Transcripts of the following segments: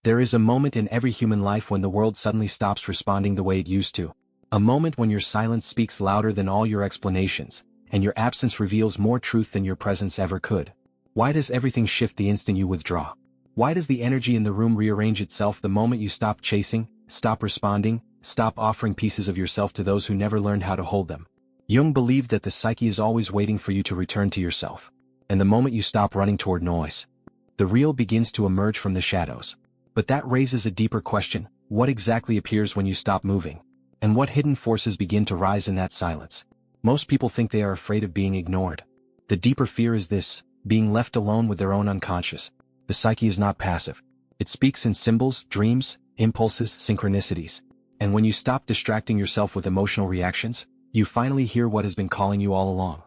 There is a moment in every human life when the world suddenly stops responding the way it used to. A moment when your silence speaks louder than all your explanations, and your absence reveals more truth than your presence ever could. Why does everything shift the instant you withdraw? Why does the energy in the room rearrange itself the moment you stop chasing, stop responding, stop offering pieces of yourself to those who never learned how to hold them? Jung believed that the psyche is always waiting for you to return to yourself. And the moment you stop running toward noise, the real begins to emerge from the shadows. But that raises a deeper question: what exactly appears when you stop moving? And what hidden forces begin to rise in that silence? Most people think they are afraid of being ignored. The deeper fear is this: being left alone with their own unconscious. The psyche is not passive. It speaks in symbols, dreams, impulses, synchronicities. And when you stop distracting yourself with emotional reactions, you finally hear what has been calling you all along.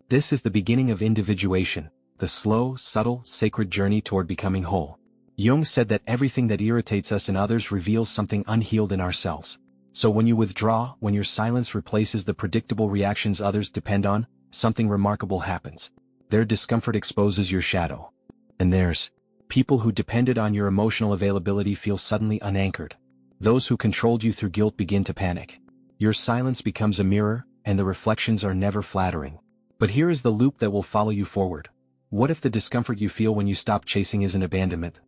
This is the beginning of individuation, the slow, subtle, sacred journey toward becoming whole. Jung said that everything that irritates us in others reveals something unhealed in ourselves. So when you withdraw, when your silence replaces the predictable reactions others depend on, something remarkable happens. Their discomfort exposes your shadow. And theirs. People who depended on your emotional availability feel suddenly unanchored. Those who controlled you through guilt begin to panic. Your silence becomes a mirror, and the reflections are never flattering. But here is the loop that will follow you forward. What if the discomfort you feel when you stop chasing isn't abandonment,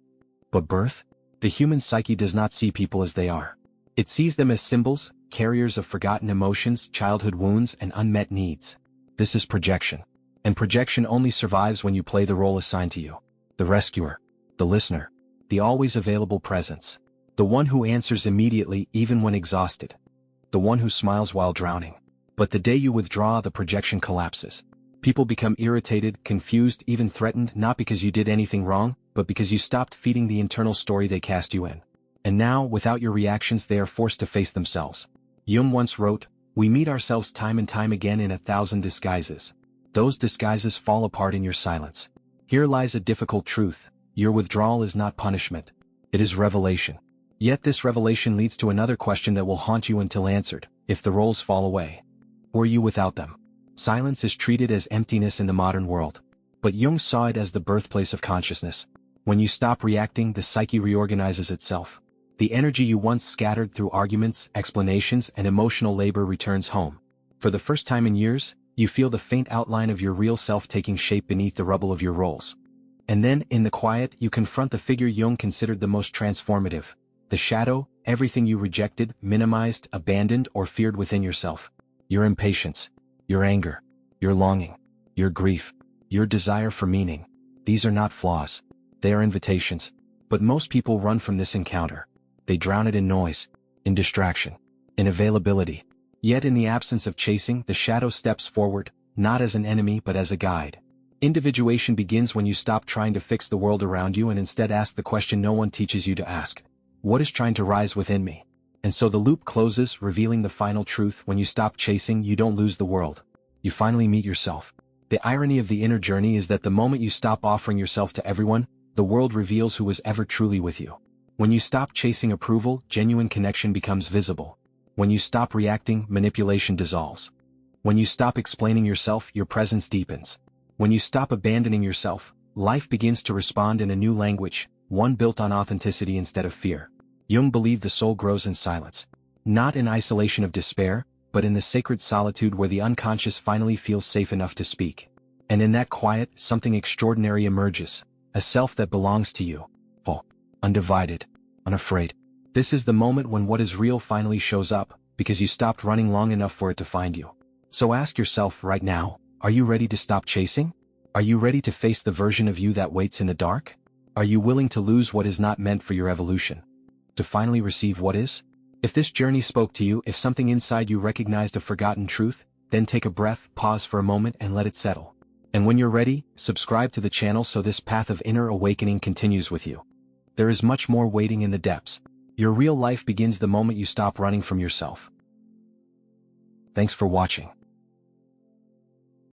but birth? The human psyche does not see people as they are. It sees them as symbols, carriers of forgotten emotions, childhood wounds, and unmet needs. This is projection. And projection only survives when you play the role assigned to you. The rescuer. The listener. The always available presence. The one who answers immediately even when exhausted. The one who smiles while drowning. But the day you withdraw, the projection collapses. People become irritated, confused, even threatened, not because you did anything wrong, but because you stopped feeding the internal story they cast you in. And now, without your reactions, they are forced to face themselves. Jung once wrote, "We meet ourselves time and time again in 1,000 disguises. Those disguises fall apart in your silence." Here lies a difficult truth: your withdrawal is not punishment. It is revelation. Yet this revelation leads to another question that will haunt you until answered: if the roles fall away, were you without them? Silence is treated as emptiness in the modern world. But Jung saw it as the birthplace of consciousness. When you stop reacting, the psyche reorganizes itself. The energy you once scattered through arguments, explanations, and emotional labor returns home. For the first time in years, you feel the faint outline of your real self taking shape beneath the rubble of your roles. And then, in the quiet, you confront the figure Jung considered the most transformative. The shadow, everything you rejected, minimized, abandoned, or feared within yourself. Your impatience, your anger, your longing, your grief, your desire for meaning. These are not flaws. They are invitations. But most people run from this encounter. They drown it in noise, in distraction, in availability. Yet in the absence of chasing, the shadow steps forward, not as an enemy but as a guide. Individuation begins when you stop trying to fix the world around you and instead ask the question no one teaches you to ask. What is trying to rise within me? And so the loop closes, revealing the final truth: when you stop chasing, you don't lose the world. You finally meet yourself. The irony of the inner journey is that the moment you stop offering yourself to everyone, the world reveals who was ever truly with you. When you stop chasing approval, genuine connection becomes visible. When you stop reacting, manipulation dissolves. When you stop explaining yourself, your presence deepens. When you stop abandoning yourself, life begins to respond in a new language, one built on authenticity instead of fear. Jung believed the soul grows in silence. Not in isolation of despair, but in the sacred solitude where the unconscious finally feels safe enough to speak. And in that quiet, something extraordinary emerges. A self that belongs to you. Whole. Undivided. Unafraid. This is the moment when what is real finally shows up, because you stopped running long enough for it to find you. So ask yourself right now, are you ready to stop chasing? Are you ready to face the version of you that waits in the dark? Are you willing to lose what is not meant for your evolution, to finally receive what is? If this journey spoke to you, if something inside you recognized a forgotten truth, then take a breath, pause for a moment, and let it settle. And when you're ready, subscribe to the channel so this path of inner awakening continues with you. There is much more waiting in the depths. Your real life begins the moment you stop running from yourself. Thanks for watching.